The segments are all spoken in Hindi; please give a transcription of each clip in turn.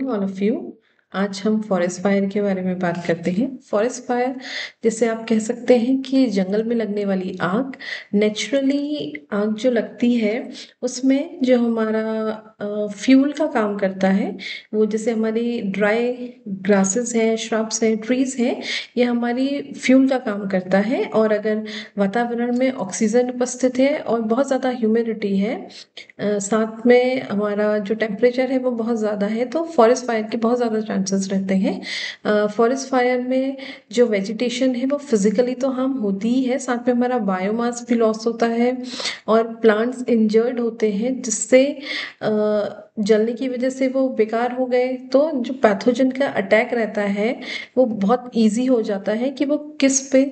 Morning all of you. आज हम फॉरेस्ट फायर के बारे में बात करते हैं। फॉरेस्ट फायर जिसे आप कह सकते हैं कि जंगल में लगने वाली आग। नेचुरली आग जो लगती है उसमें जो हमारा फ्यूल का काम करता है, वो जैसे हमारी ड्राई ग्रासेस हैं, श्रब्स हैं, ट्रीज हैं, ये हमारी फ्यूल का काम करता है। और अगर वातावरण में ऑक्सीजन उपस्थित है और बहुत ज़्यादा ह्यूमिडिटी है, साथ में हमारा जो टेम्परेचर है वो बहुत ज़्यादा है, तो फॉरेस्ट फायर के बहुत ज़्यादा चांसेस रहते हैं। फॉरेस्ट फायर में जो वेजिटेशन है वो फिजिकली तो हार्म होती ही है, साथ में हमारा बायोमास भी लॉस होता है और प्लांट्स इंजर्ड होते हैं, जिससे जलने की वजह से वो बेकार हो गए। तो जो पैथोजन का अटैक रहता है वो बहुत इजी हो जाता है कि वो किस पे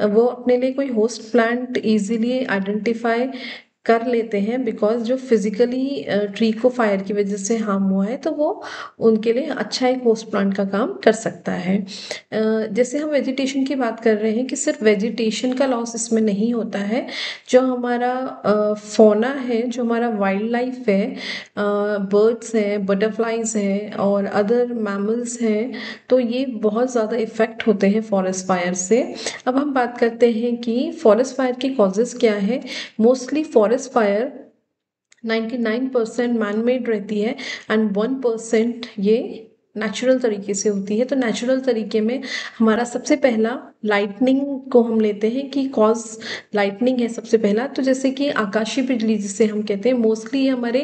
वो अपने लिए कोई होस्ट प्लांट इजीली आइडेंटिफाई कर लेते हैं, बिकॉज जो फिजिकली ट्री को फायर की वजह से हार्म हुआ है तो वो उनके लिए अच्छा एक होस्ट प्लांट का काम कर सकता है। जैसे हम वेजिटेशन की बात कर रहे हैं कि सिर्फ वेजिटेशन का लॉस इसमें नहीं होता है, जो हमारा फोना है, जो हमारा वाइल्ड लाइफ है, बर्ड्स हैं, बटरफ्लाइज हैं और अदर मैमल्स हैं, तो ये बहुत ज़्यादा इफ़ेक्ट होते हैं फॉरेस्ट फायर से। अब हम बात करते हैं कि फॉरेस्ट फायर की कॉजेज़ क्या है। Mostly forest fire 99% man made रहती है एंड 1% ये नेचुरल तरीके से होती है। तो नेचुरल तरीके में हमारा सबसे पहला लाइटनिंग को हम लेते हैं कि कॉज लाइटनिंग है सबसे पहला। तो जैसे कि आकाशीय बिजली जिसे हम कहते हैं, मोस्टली हमारे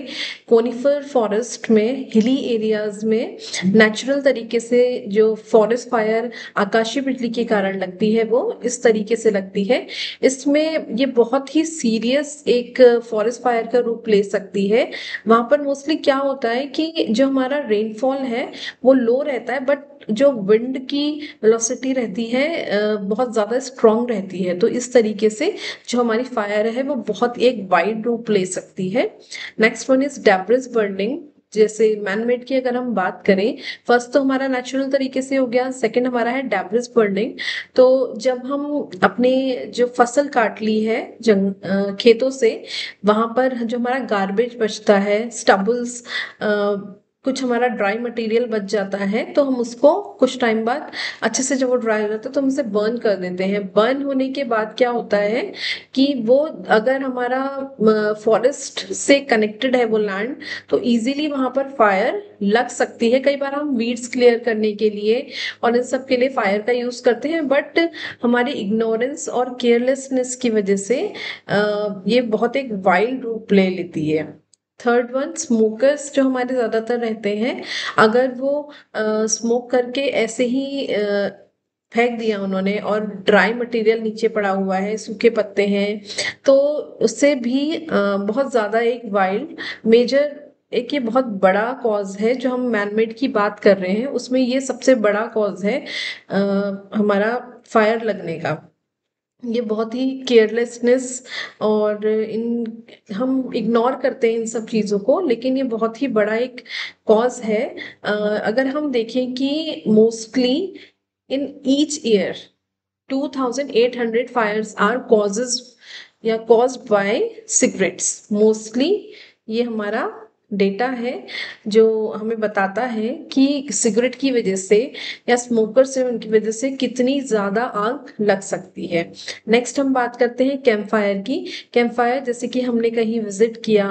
कोनिफर फॉरेस्ट में, हिली एरियाज में नेचुरल तरीके से जो फॉरेस्ट फायर आकाशीय बिजली के कारण लगती है वो इस तरीके से लगती है। इसमें ये बहुत ही सीरियस एक फॉरेस्ट फायर का रूप ले सकती है। वहां पर मोस्टली क्या होता है कि जो हमारा रेनफॉल है वो लो रहता है, बट जो विंड की वेलोसिटी रहती है बहुत ज़्यादा स्ट्रांग रहती है। तो इस तरीके से जो हमारी फायर है वो बहुत एक वाइड रूप ले सकती है। Next one is debris burning. जैसे मैनमेड की अगर हम बात करें, फर्स्ट तो हमारा नेचुरल तरीके से हो गया, सेकंड हमारा है डेब्रिस बर्निंग। तो जब हम अपने जो फसल काट ली है खेतों से, वहां पर जो हमारा गार्बेज बचता है, स्टबल्स, कुछ हमारा ड्राई मटेरियल बच जाता है, तो हम उसको कुछ टाइम बाद अच्छे से जब वो ड्राई हो जाता है तो हम उसे बर्न कर देते हैं। बर्न होने के बाद क्या होता है कि वो अगर हमारा फॉरेस्ट से कनेक्टेड है वो लैंड, तो इजीली वहां पर फायर लग सकती है। कई बार हम वीड्स क्लियर करने के लिए और इन सब के लिए फायर का यूज करते हैं, बट हमारी इग्नोरेंस और केयरलेसनेस की वजह से ये बहुत एक वाइल्ड रूप ले लेती है। थर्ड वन, स्मोकर्स जो हमारे ज्यादातर रहते हैं, अगर वो स्मोक करके ऐसे ही फेंक दिया उन्होंने और ड्राई मटेरियल नीचे पड़ा हुआ है, सूखे पत्ते हैं, तो उससे भी बहुत ज्यादा एक वाइल्ड मेजर, एक ये बहुत बड़ा कॉज है। जो हम मैनमेड की बात कर रहे हैं उसमें ये सबसे बड़ा कॉज है हमारा फायर लगने का। ये बहुत ही केयरलेसनेस और इन हम इग्नोर करते हैं इन सब चीज़ों को, लेकिन ये बहुत ही बड़ा एक कॉज है। अगर हम देखें कि mostly in each year 2800 fires are causes या कॉज्ड बाय सिगरेट्स। मोस्टली ये हमारा डेटा है जो हमें बताता है कि सिगरेट की वजह से या स्मोकर से उनकी वजह से कितनी ज्यादा आग लग सकती है। नेक्स्ट हम बात करते हैं कैंप फायर की। कैंप फायर जैसे कि हमने कहीं विजिट किया,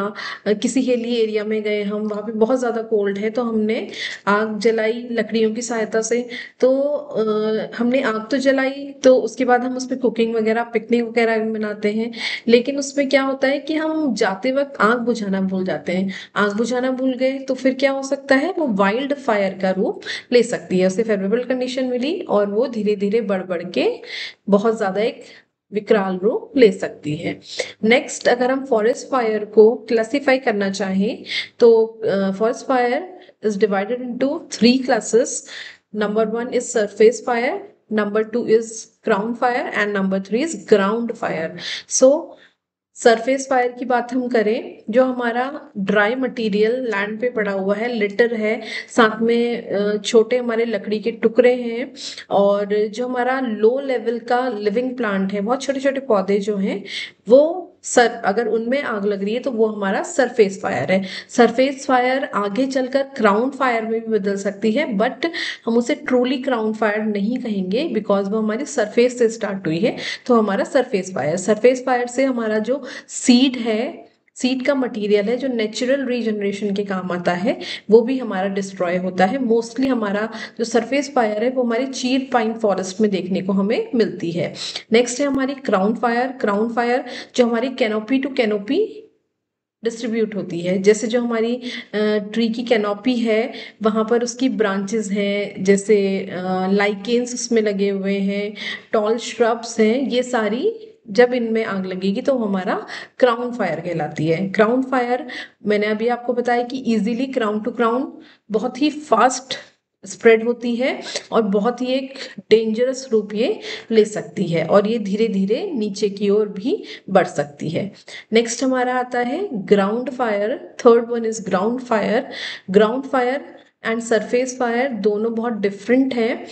किसी हिली एरिया में गए हम, वहां पे बहुत ज्यादा कोल्ड है, तो हमने आग जलाई लकड़ियों की सहायता से। तो हमने आग तो जलाई, तो उसके बाद हम उस पर कुकिंग वगैरह, पिकनिक वगैरह भी मनाते हैं। लेकिन उसमें क्या होता है कि हम जाते वक्त आग बुझाना भूल जाते हैं। आग बुझाना भूल गए तो फिर क्या हो सकता है, वो वाइल्ड फायर का रूप ले सकती है। उसे फेवरेबल कंडीशन मिली और वो धीरे धीरे बढ़ बढ़ के बहुत ज्यादा एक विकराल रूप ले सकती है। नेक्स्ट, अगर हम फॉरेस्ट फायर को क्लासिफाई करना चाहें तो forest fire is divided into 3 classes. Number 1 is surface fire, number 2 is ground fire and number 3 is ground fire. So surface fire की बात हम करें, जो हमारा ड्राई मटेरियल लैंड पे पड़ा हुआ है, लिटर है, साथ में छोटे हमारे लकड़ी के टुकड़े हैं, और जो हमारा लो लेवल का लिविंग प्लांट है, बहुत छोटे छोटे पौधे जो हैं, वो अगर उनमें आग लग रही है तो वो हमारा सरफेस फायर है। सरफेस फायर आगे चलकर क्राउन फायर में भी बदल सकती है, बट हम उसे ट्रूली क्राउन फायर नहीं कहेंगे बिकॉज वो हमारी सरफेस से स्टार्ट हुई है। तो हमारा सरफेस फायर से हमारा जो सीड है, सीड का मटेरियल है जो नेचुरल रीजनरेशन के काम आता है, वो भी हमारा डिस्ट्रॉय होता है। मोस्टली हमारा जो सरफेस फायर है वो हमारी चीर पाइन फॉरेस्ट में देखने को हमें मिलती है। नेक्स्ट है हमारी क्राउन फायर। क्राउन फायर जो हमारी कैनोपी टू कैनोपी डिस्ट्रीब्यूट होती है, जैसे जो हमारी ट्री की कैनोपी है वहाँ पर उसकी ब्रांचेस हैं, जैसे लाइकेन्स उसमें लगे हुए हैं, टॉल श्रब्स हैं, ये सारी जब इनमें आग लगेगी तो हमारा क्राउन फायर कहलाती है। क्राउन फायर मैंने अभी आपको बताया कि इजीली क्राउन टू क्राउन बहुत ही फास्ट स्प्रेड होती है और बहुत ही एक डेंजरस रूप ये ले सकती है, और ये धीरे धीरे नीचे की ओर भी बढ़ सकती है। नेक्स्ट हमारा आता है ground fire. Third one is ground fire. Ground fire and surface fire दोनों बहुत डिफरेंट है।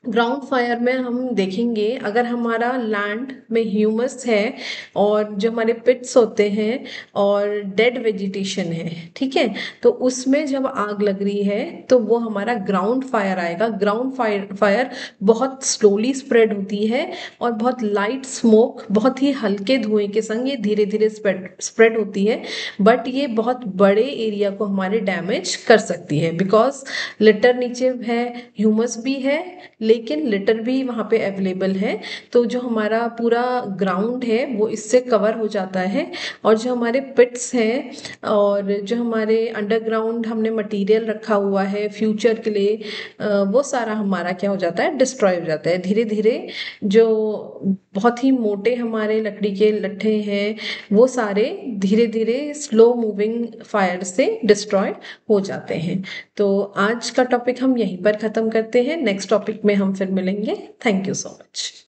ग्राउंड फायर में हम देखेंगे अगर हमारा लैंड में ह्यूमस है और जो हमारे पिट्स होते हैं और डेड वेजिटेशन है, ठीक है, तो उसमें जब आग लग रही है तो वो हमारा ग्राउंड फायर आएगा। ग्राउंड फायर बहुत स्लोली स्प्रेड होती है और बहुत लाइट स्मोक, बहुत ही हल्के धुएं के संग ये धीरे धीरे स्प्रेड होती है, बट ये बहुत बड़े एरिया को हमारे डैमेज कर सकती है बिकॉज लिटर नीचे है, ह्यूमस भी है, लेकिन लिटर भी वहाँ पे अवेलेबल है। तो जो हमारा पूरा ग्राउंड है वो इससे कवर हो जाता है, और जो हमारे पिट्स हैं और जो हमारे अंडरग्राउंड हमने मटेरियल रखा हुआ है फ्यूचर के लिए, वो सारा हमारा क्या हो जाता है, डिस्ट्रॉय हो जाता है धीरे धीरे। जो बहुत ही मोटे हमारे लकड़ी के लट्ठे हैं वो सारे धीरे धीरे स्लो मूविंग फायर से डिस्ट्रॉय हो जाते हैं। तो आज का टॉपिक हम यहीं पर ख़त्म करते हैं। नेक्स्ट टॉपिक में हम फिर मिलेंगे। Thank you so much.